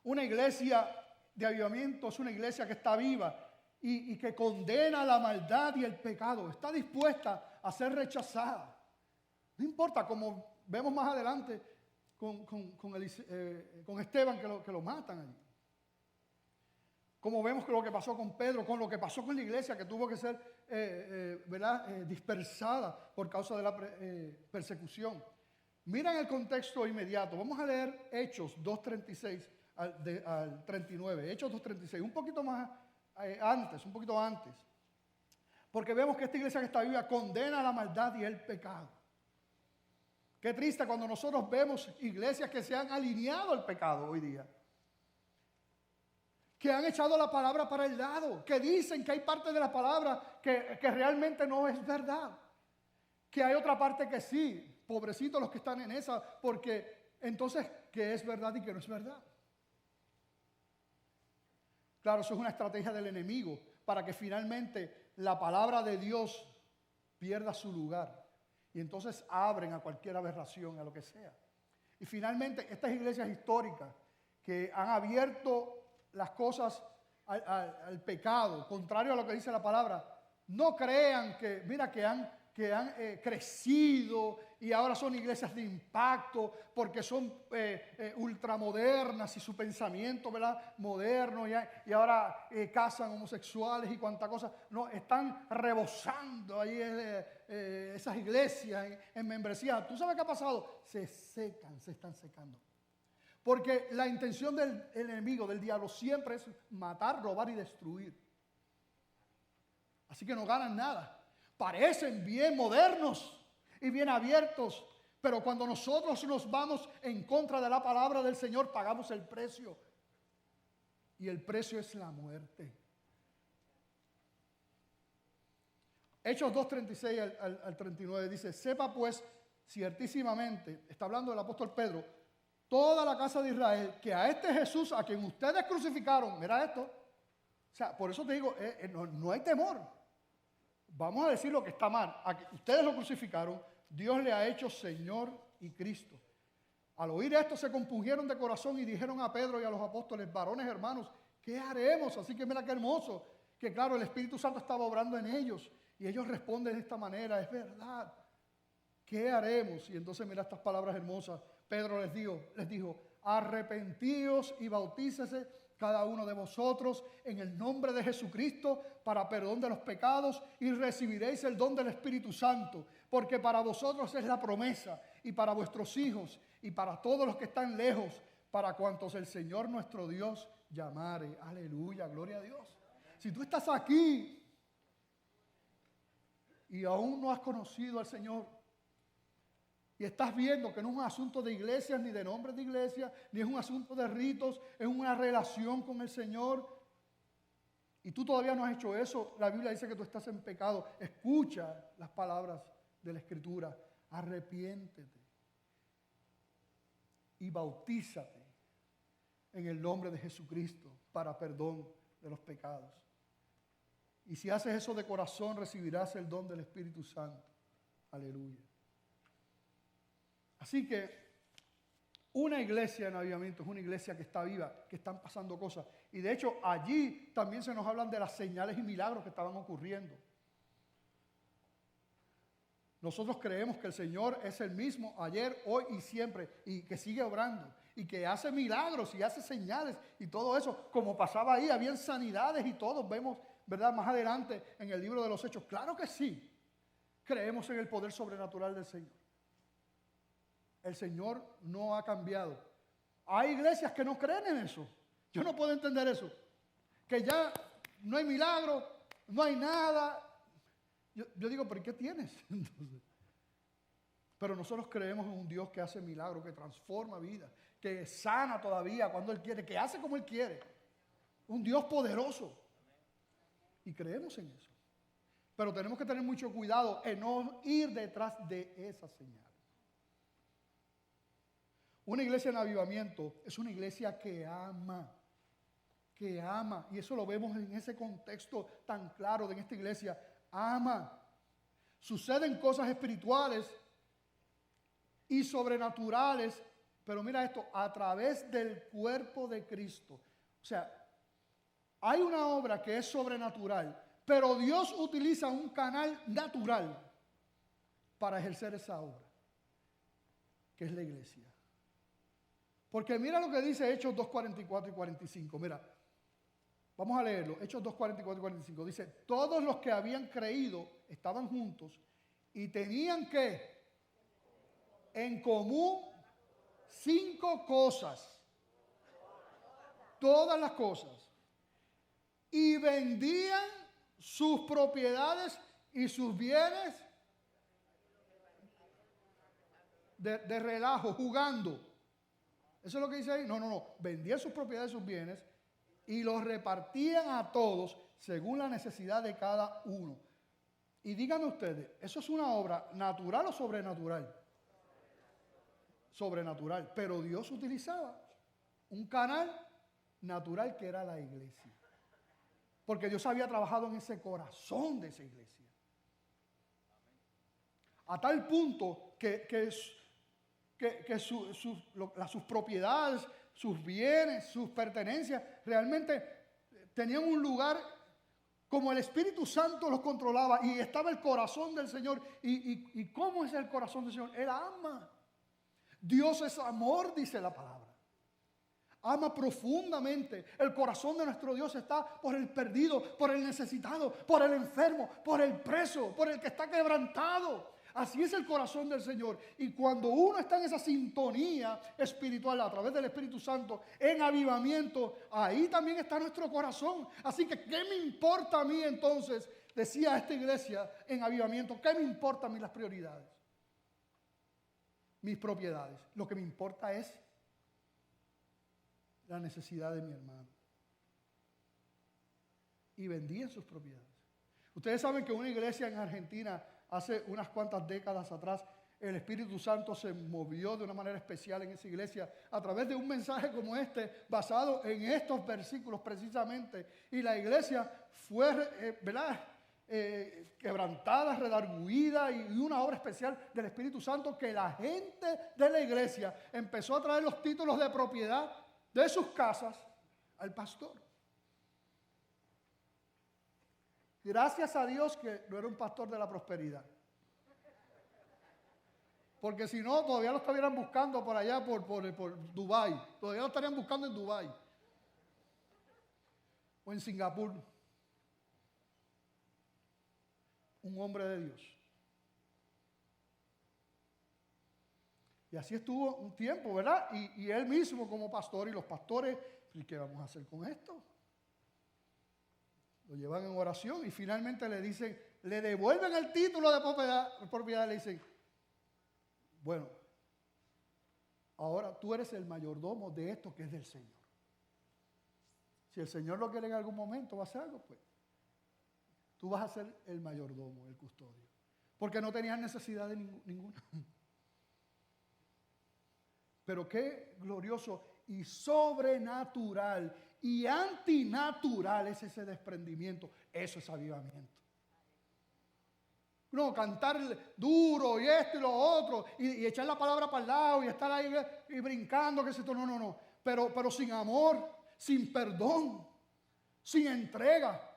Speaker 1: Una iglesia de avivamiento es una iglesia que está viva y que condena la maldad y el pecado. Está dispuesta a ser rechazada. No importa, como vemos más adelante con Esteban que lo matan allí. Como vemos con lo que pasó con Pedro, con lo que pasó con la iglesia que tuvo que ser dispersada por causa de la persecución. Miren el contexto inmediato. Vamos a leer Hechos 2:36 al 39. Hechos 2:36, un poquito más un poquito antes. Porque vemos que esta iglesia que está viva condena la maldad y el pecado. Qué triste cuando nosotros vemos iglesias que se han alineado al pecado hoy día. Que han echado la palabra para el lado, que dicen que hay parte de la palabra que realmente no es verdad, que hay otra parte que sí, pobrecitos los que están en esa, porque entonces, ¿qué es verdad y qué no es verdad? Claro, eso es una estrategia del enemigo, para que finalmente la palabra de Dios pierda su lugar, y entonces abren a cualquier aberración, a lo que sea. Y finalmente, estas iglesias históricas que han abierto las cosas al pecado, contrario a lo que dice la palabra, no crean que han crecido y ahora son iglesias de impacto porque son ultramodernas y su pensamiento, ¿verdad?, moderno, y ahora casan homosexuales y cuánta cosa. No, están rebosando ahí esas iglesias en membresía. ¿Tú sabes qué ha pasado? Se secan, se están secando. Porque la intención del enemigo, del diablo, siempre es matar, robar y destruir. Así que no ganan nada. Parecen bien modernos y bien abiertos, pero cuando nosotros nos vamos en contra de la palabra del Señor, pagamos el precio. Y el precio es la muerte. Hechos 2:36 al 39 dice: sepa pues ciertísimamente, está hablando del apóstol Pedro, toda la casa de Israel, que a este Jesús a quien ustedes crucificaron, mira esto, o sea, por eso te digo, no hay temor. Vamos a decir lo que está mal. A que ustedes lo crucificaron, Dios le ha hecho Señor y Cristo. Al oír esto se compungieron de corazón y dijeron a Pedro y a los apóstoles: varones hermanos, ¿qué haremos? Así que mira qué hermoso, que claro, el Espíritu Santo estaba obrando en ellos. Y ellos responden de esta manera: es verdad, ¿qué haremos? Y entonces mira estas palabras hermosas. Pedro les dijo: arrepentíos y bautícese cada uno de vosotros en el nombre de Jesucristo para perdón de los pecados y recibiréis el don del Espíritu Santo, porque para vosotros es la promesa y para vuestros hijos y para todos los que están lejos, para cuantos el Señor nuestro Dios llamare. Aleluya, gloria a Dios. Si tú estás aquí y aún no has conocido al Señor, y estás viendo que no es un asunto de iglesias ni de nombres de iglesia, ni es un asunto de ritos, es una relación con el Señor, y tú todavía no has hecho eso, la Biblia dice que tú estás en pecado. Escucha las palabras de la Escritura: arrepiéntete y bautízate en el nombre de Jesucristo para perdón de los pecados. Y si haces eso de corazón, recibirás el don del Espíritu Santo. Aleluya. Así que una iglesia en avivamiento es una iglesia que está viva, que están pasando cosas. Y de hecho allí también se nos hablan de las señales y milagros que estaban ocurriendo. Nosotros creemos que el Señor es el mismo ayer, hoy y siempre, y que sigue obrando, y que hace milagros y hace señales y todo eso, como pasaba ahí, habían sanidades y todos vemos, ¿verdad? Más adelante en el libro de los Hechos. Claro que sí, creemos en el poder sobrenatural del Señor. El Señor no ha cambiado. Hay iglesias que no creen en eso. Yo no puedo entender eso. Que ya no hay milagro, no hay nada. Yo digo, ¿pero qué tienes? Entonces, pero nosotros creemos en un Dios que hace milagros, que transforma vidas, que sana todavía cuando Él quiere, que hace como Él quiere. Un Dios poderoso. Y creemos en eso. Pero tenemos que tener mucho cuidado en no ir detrás de esas señales. Una iglesia en avivamiento es una iglesia que ama, y eso lo vemos en ese contexto tan claro de esta iglesia, ama. Suceden cosas espirituales y sobrenaturales, pero mira esto, a través del cuerpo de Cristo. O sea, hay una obra que es sobrenatural, pero Dios utiliza un canal natural para ejercer esa obra, que es la iglesia. Porque mira lo que dice Hechos 2:44 y 45. Mira, vamos a leerlo. Hechos 2:44 y 45. Dice: todos los que habían creído estaban juntos y tenían que en común 5 cosas. Todas las cosas. Y vendían sus propiedades y sus bienes de relajo, jugando. ¿Eso es lo que dice ahí? No. Vendían sus propiedades y sus bienes y los repartían a todos según la necesidad de cada uno. Y díganme ustedes, ¿eso es una obra natural o sobrenatural? Sobrenatural. Pero Dios utilizaba un canal natural que era la iglesia. Porque Dios había trabajado en ese corazón de esa iglesia. A tal punto que sus propiedades, sus bienes, sus pertenencias, realmente tenían un lugar como el Espíritu Santo los controlaba y estaba el corazón del Señor. ¿Y cómo es el corazón del Señor? Él ama. Dios es amor, dice la palabra. Ama profundamente. El corazón de nuestro Dios está por el perdido, por el necesitado, por el enfermo, por el preso, por el que está quebrantado. Así es el corazón del Señor. Y cuando uno está en esa sintonía espiritual a través del Espíritu Santo, en avivamiento, ahí también está nuestro corazón. Así que, ¿qué me importa a mí entonces? Decía esta iglesia en avivamiento, ¿qué me importa a mí las prioridades? Mis propiedades. Lo que me importa es la necesidad de mi hermano. Y vendían sus propiedades. Ustedes saben que una iglesia en Argentina, hace unas cuantas décadas atrás, el Espíritu Santo se movió de una manera especial en esa iglesia a través de un mensaje como este, basado en estos versículos precisamente. Y la iglesia fue, quebrantada, redarguida, y una obra especial del Espíritu Santo, que la gente de la iglesia empezó a traer los títulos de propiedad de sus casas al pastor. Gracias a Dios que no era un pastor de la prosperidad. Porque si no, todavía lo estuvieran buscando por allá, por Dubái. Todavía lo estarían buscando en Dubái. O en Singapur. Un hombre de Dios. Y así estuvo un tiempo, ¿verdad? Y él mismo como pastor, y los pastores, ¿y qué vamos a hacer con esto? Lo llevan en oración y finalmente le dicen, le devuelven el título de propiedad, le dicen, bueno, ahora tú eres el mayordomo de esto que es del Señor. Si el Señor lo quiere en algún momento, va a hacer algo, pues tú vas a ser el mayordomo, el custodio. Porque no tenías necesidad de ninguna. Pero qué glorioso y sobrenatural y antinatural es ese desprendimiento. Eso es avivamiento. No, cantar duro y esto y lo otro y echar la palabra para el lado y estar ahí y brincando, que se no. Pero sin amor, sin perdón, sin entrega,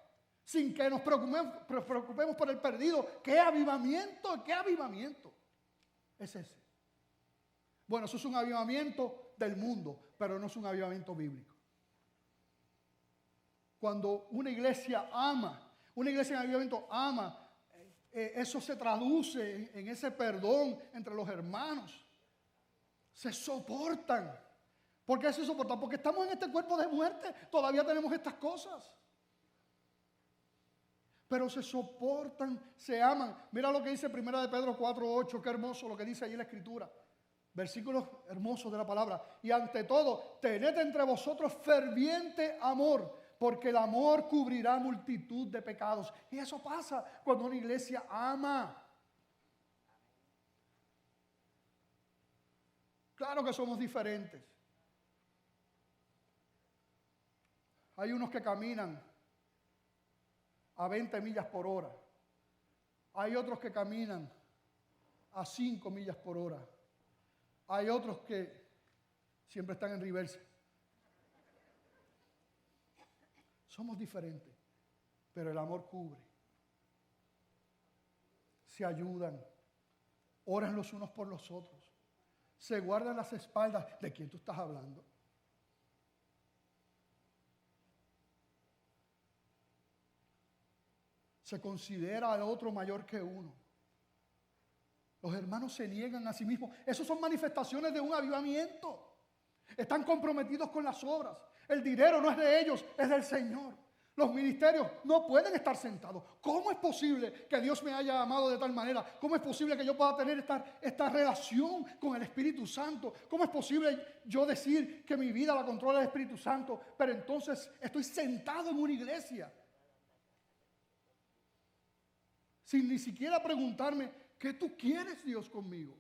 Speaker 1: sin que nos preocupemos por el perdido. ¿Qué avivamiento? ¿Qué avivamiento es ese? Bueno, eso es un avivamiento del mundo, pero no es un avivamiento bíblico. Cuando una iglesia en avivamiento ama, eso se traduce en ese perdón entre los hermanos. Se soportan. ¿Por qué se soportan? Porque estamos en este cuerpo de muerte. Todavía tenemos estas cosas. Pero se soportan, se aman. Mira lo que dice 1 de Pedro 4:8. Qué hermoso lo que dice allí la Escritura. Versículos hermosos de la palabra. Y ante todo, tened entre vosotros ferviente amor, porque el amor cubrirá multitud de pecados. Y eso pasa cuando una iglesia ama. Claro que somos diferentes. Hay unos que caminan a 20 millas por hora. Hay otros que caminan a 5 millas por hora. Hay otros que siempre están en reversa. Somos diferentes, pero el amor cubre. Se ayudan, oran los unos por los otros, se guardan las espaldas. ¿De quién tú estás hablando? Se considera al otro mayor que uno. Los hermanos se niegan a sí mismos. Esas son manifestaciones de un avivamiento. Están comprometidos con las obras. El dinero no es de ellos, es del Señor. Los ministerios no pueden estar sentados. ¿Cómo es posible que Dios me haya amado de tal manera? ¿Cómo es posible que yo pueda tener esta relación con el Espíritu Santo? ¿Cómo es posible yo decir que mi vida la controla el Espíritu Santo, pero entonces estoy sentado en una iglesia sin ni siquiera preguntarme, ¿qué tú quieres, Dios, conmigo?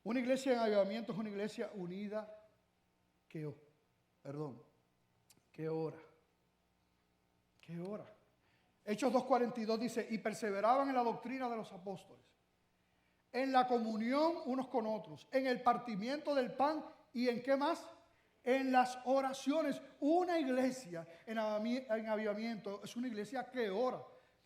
Speaker 1: Una iglesia en avivamiento es una iglesia unida que ora. Hechos 2:42 dice, y perseveraban en la doctrina de los apóstoles, en la comunión unos con otros, en el partimiento del pan y en ¿qué más? En las oraciones. Una iglesia en avivamiento es una iglesia que ora.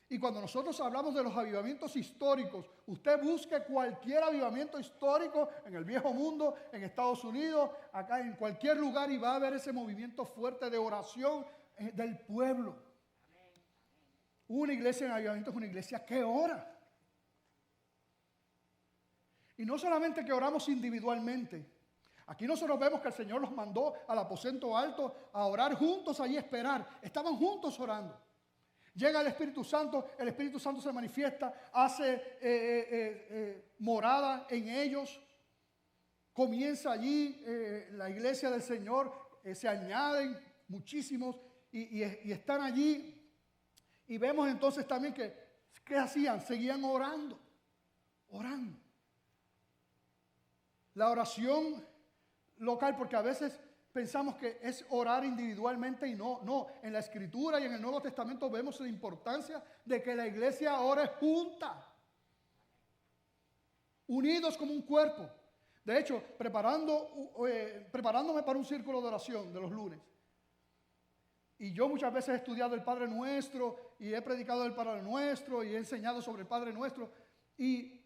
Speaker 1: Y cuando nosotros hablamos de los avivamientos históricos, usted busque cualquier avivamiento histórico en el viejo mundo, en Estados Unidos, acá en cualquier lugar, y va a haber ese movimiento fuerte de oración del pueblo. Una iglesia en avivamiento es una iglesia que ora. Y no solamente que oramos individualmente. Aquí nosotros vemos que el Señor los mandó al aposento alto a orar juntos, allí a esperar. Estaban juntos orando. Llega el Espíritu Santo se manifiesta, hace morada en ellos. Comienza allí la iglesia del Señor, se añaden muchísimos y están allí. Y vemos entonces también ¿qué hacían? Seguían orando. La oración local, porque a veces pensamos que es orar individualmente y no. En la Escritura y en el Nuevo Testamento vemos la importancia de que la iglesia ore junta, unidos como un cuerpo. De hecho, preparándome para un círculo de oración de los lunes, y yo muchas veces he estudiado el Padre Nuestro y he predicado el Padre Nuestro y he enseñado sobre el Padre Nuestro y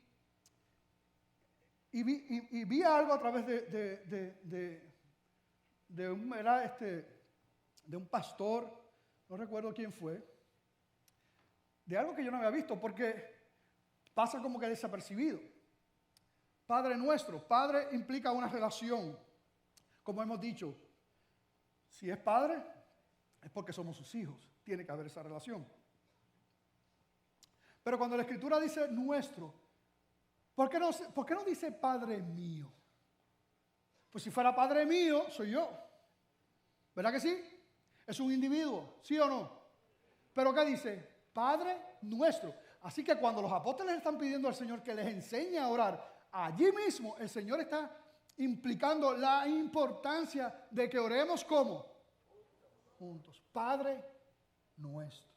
Speaker 1: vi algo a través de un pastor, no recuerdo quién fue, de algo que yo no había visto, porque pasa como que desapercibido. Padre Nuestro, Padre implica una relación, como hemos dicho. Si es Padre, es porque somos sus hijos, tiene que haber esa relación. Pero cuando la Escritura dice nuestro, ¿por qué no dice Padre mío? Pues si fuera Padre mío, soy yo. ¿Verdad que sí? Es un individuo, ¿sí o no? Pero ¿qué dice? Padre nuestro. Así que cuando los apóstoles están pidiendo al Señor que les enseñe a orar, allí mismo el Señor está implicando la importancia de que oremos ¿cómo? Juntos. Padre nuestro.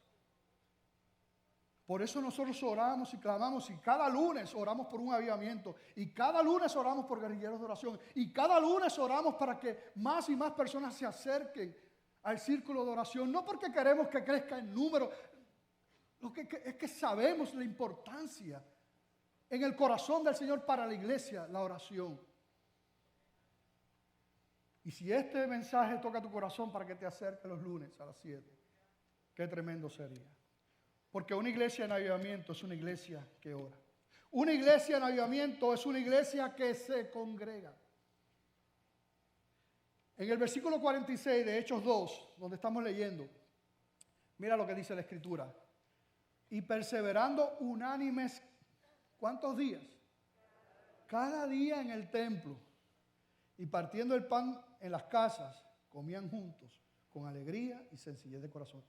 Speaker 1: Por eso nosotros oramos y clamamos y cada lunes oramos por un avivamiento y cada lunes oramos por guerrilleros de oración y cada lunes oramos para que más y más personas se acerquen al círculo de oración, no porque queremos que crezca el número, es que sabemos la importancia en el corazón del Señor para la iglesia, la oración. Y si este mensaje toca tu corazón para que te acerques los lunes a las 7, qué tremendo sería. Porque una iglesia en avivamiento es una iglesia que ora. Una iglesia en avivamiento es una iglesia que se congrega. En el versículo 46 de Hechos 2, donde estamos leyendo, mira lo que dice la Escritura. Y perseverando unánimes, ¿cuántos días? Cada día en el templo. Y partiendo el pan en las casas, comían juntos, con alegría y sencillez de corazón.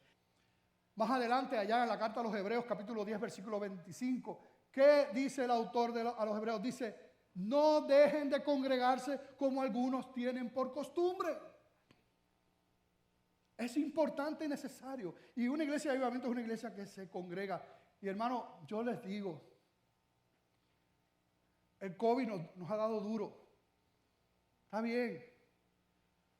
Speaker 1: Más adelante, allá en la carta a los Hebreos, capítulo 10, versículo 25, ¿qué dice el autor a los Hebreos? Dice, no dejen de congregarse como algunos tienen por costumbre. Es importante y necesario. Y una iglesia de avivamiento es una iglesia que se congrega. Y hermano, yo les digo, el COVID nos ha dado duro. Está bien.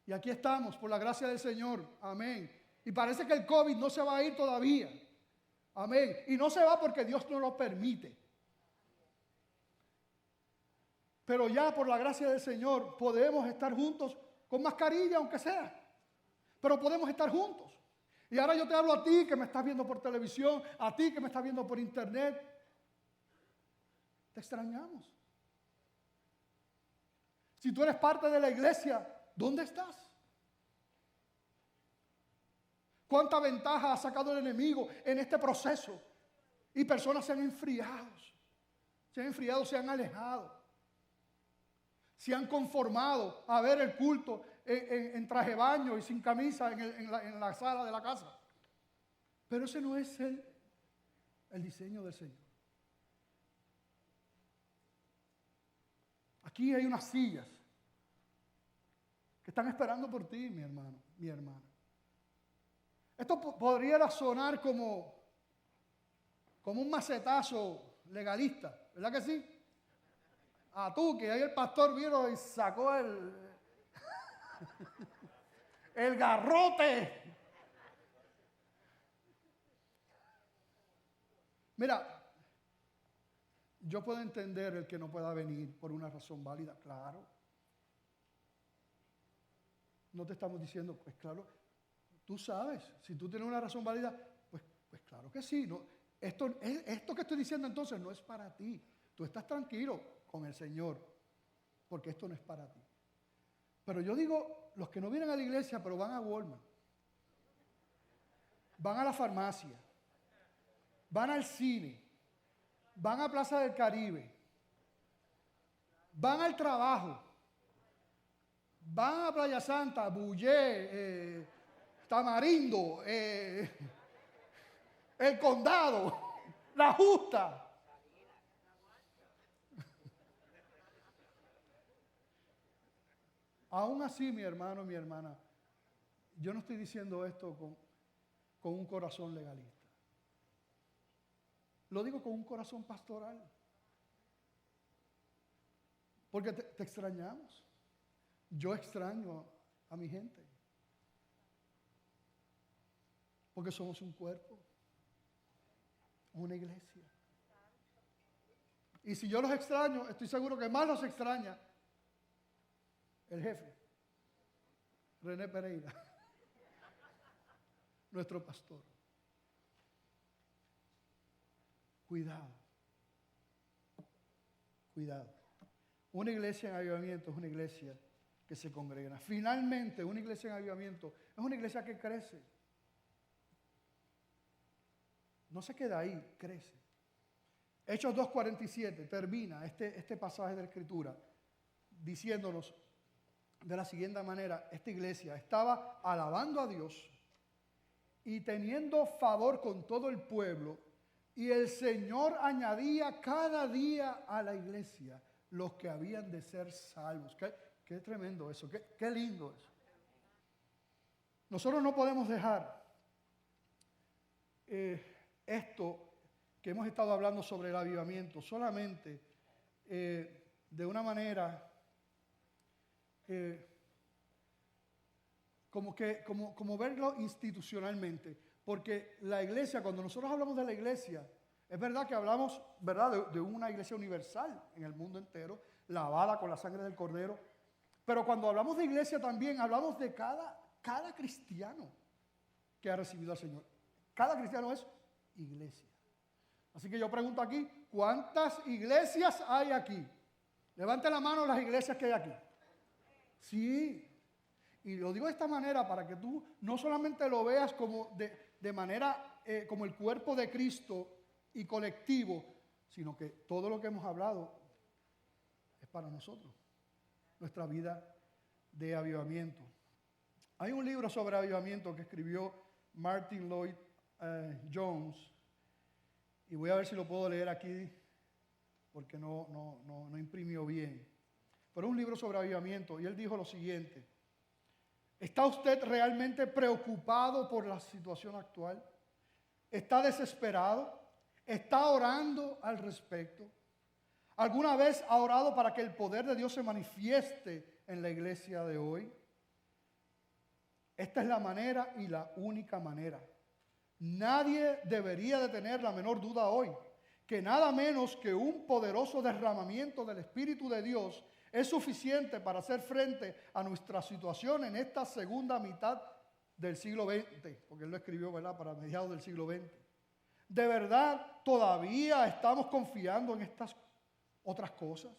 Speaker 1: Y aquí estamos, por la gracia del Señor. Amén. Y parece que el COVID no se va a ir todavía. Amén. Y no se va porque Dios no lo permite. Pero ya por la gracia del Señor podemos estar juntos con mascarilla, aunque sea. Pero podemos estar juntos. Y ahora yo te hablo a ti que me estás viendo por televisión, a ti que me estás viendo por internet. Te extrañamos. Si tú eres parte de la iglesia, ¿dónde estás? ¿Cuánta ventaja ha sacado el enemigo en este proceso? Y personas se han enfriado, se han alejado, se han conformado a ver el culto en traje de baño y sin camisa en la sala de la casa. Pero ese no es el diseño del Señor. Aquí hay unas sillas que están esperando por ti, mi hermano, mi hermana. Esto podría sonar como un macetazo legalista, ¿verdad que sí? Tú, que ahí el pastor vino y sacó el garrote. Mira, yo puedo entender el que no pueda venir por una razón válida, claro. No te estamos diciendo, pues claro, tú sabes, si tú tienes una razón válida, pues claro que sí. No, esto que estoy diciendo entonces no es para ti. Tú estás tranquilo con el Señor, porque esto no es para ti. Pero yo digo, los que no vienen a la iglesia, pero van a Walmart, van a la farmacia, van al cine, van a Plaza del Caribe, van al trabajo, van a Playa Santa, Bullé, Tamarindo, El Condado, La Justa. Aún así, mi hermano, mi hermana, yo no estoy diciendo esto con un corazón legalista. Lo digo con un corazón pastoral. Porque te extrañamos. Yo extraño a mi gente. Porque somos un cuerpo, una iglesia. Y si yo los extraño, estoy seguro que más los extraña el jefe, René Pereira, nuestro pastor. Cuidado. Cuidado. Una iglesia en avivamiento es una iglesia que se congrega. Finalmente, una iglesia en avivamiento es una iglesia que crece. No se queda ahí, crece. Hechos 2:47 termina este pasaje de la Escritura diciéndonos de la siguiente manera: esta iglesia estaba alabando a Dios y teniendo favor con todo el pueblo, y el Señor añadía cada día a la iglesia los que habían de ser salvos. Qué tremendo eso, qué lindo eso. Nosotros no podemos dejar esto que hemos estado hablando sobre el avivamiento solamente de una manera como verlo institucionalmente, porque la iglesia, cuando nosotros hablamos de la iglesia, es verdad que hablamos, ¿verdad?, de una iglesia universal en el mundo entero, lavada con la sangre del Cordero, pero cuando hablamos de iglesia también hablamos de cada cristiano que ha recibido al Señor. Cada cristiano es iglesia. Así que yo pregunto aquí, ¿cuántas iglesias hay aquí? Levante la mano las iglesias que hay aquí. Sí. Y lo digo de esta manera para que tú no solamente lo veas como de manera como el cuerpo de Cristo y colectivo, sino que todo lo que hemos hablado es para nosotros, nuestra vida de avivamiento. Hay un libro sobre avivamiento que escribió Martin Lloyd Jones, y voy a ver si lo puedo leer aquí porque no imprimió bien. Pero es un libro sobre avivamiento y él dijo lo siguiente: ¿está usted realmente preocupado por la situación actual? ¿Está desesperado? ¿Está orando al respecto? ¿Alguna vez ha orado para que el poder de Dios se manifieste en la iglesia de hoy? Esta es la manera y la única manera. Nadie debería de tener la menor duda hoy que nada menos que un poderoso derramamiento del Espíritu de Dios es suficiente para hacer frente a nuestra situación en esta segunda mitad del siglo XX, porque él lo escribió, ¿verdad?, para mediados del siglo XX. ¿De verdad todavía estamos confiando en estas otras cosas?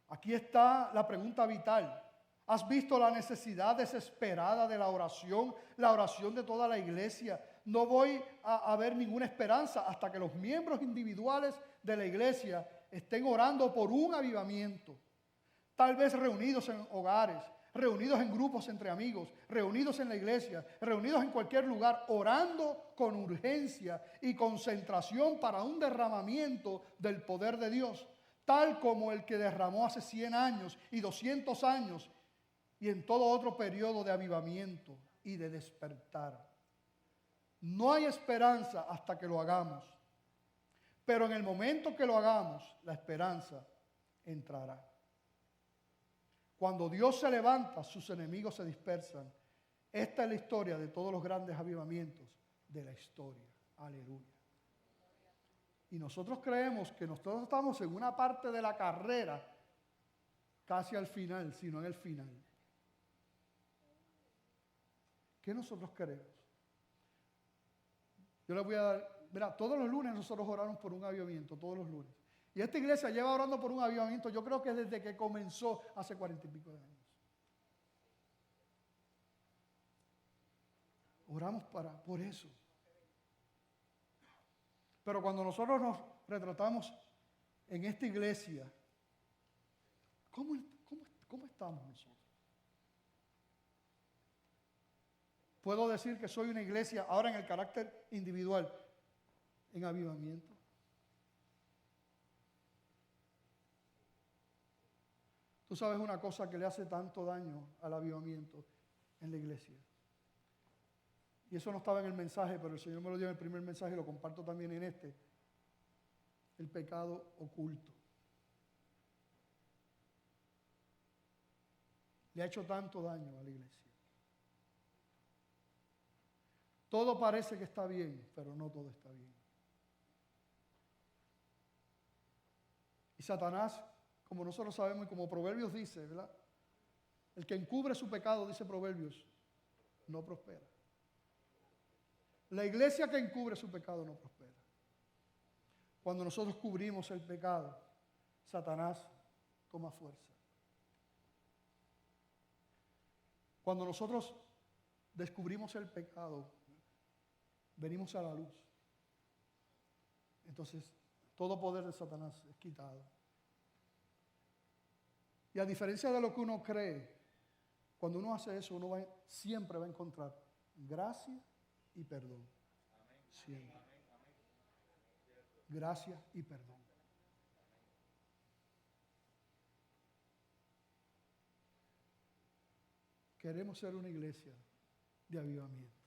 Speaker 1: Aquí está la pregunta vital. ¿Has visto la necesidad desesperada de la oración de toda la iglesia? No voy a ver ninguna esperanza hasta que los miembros individuales de la iglesia estén orando por un avivamiento. Tal vez reunidos en hogares, reunidos en grupos entre amigos, reunidos en la iglesia, reunidos en cualquier lugar, orando con urgencia y concentración para un derramamiento del poder de Dios, tal como el que derramó hace 100 años y 200 años y en todo otro periodo de avivamiento y de despertar. No hay esperanza hasta que lo hagamos, pero en el momento que lo hagamos, la esperanza entrará. Cuando Dios se levanta, sus enemigos se dispersan. Esta es la historia de todos los grandes avivamientos de la historia. Aleluya. Y nosotros creemos que nosotros estamos en una parte de la carrera casi al final, sino en el final. ¿Qué nosotros queremos? Yo les voy a dar, mira, todos los lunes nosotros oramos por un avivamiento, todos los lunes. Y esta iglesia lleva orando por un avivamiento, yo creo que desde que comenzó hace 40 y pico de años. Oramos por eso. Pero cuando nosotros nos retratamos en esta iglesia, ¿cómo estamos nosotros? Puedo decir que soy una iglesia, ahora en el carácter individual, en avivamiento. Tú sabes una cosa que le hace tanto daño al avivamiento en la iglesia. Y eso no estaba en el mensaje, pero el Señor me lo dio en el primer mensaje y lo comparto también en este. El pecado oculto. Le ha hecho tanto daño a la iglesia. Todo parece que está bien, pero no todo está bien. Y Satanás, como nosotros sabemos y como Proverbios dice, ¿verdad? El que encubre su pecado, dice Proverbios, no prospera. La iglesia que encubre su pecado no prospera. Cuando nosotros cubrimos el pecado, Satanás toma fuerza. Cuando nosotros descubrimos el pecado, venimos a la luz. Entonces, todo poder de Satanás es quitado. Y a diferencia de lo que uno cree, cuando uno hace eso, siempre va a encontrar gracia y perdón. Siempre. Gracia y perdón. Queremos ser una iglesia de avivamiento.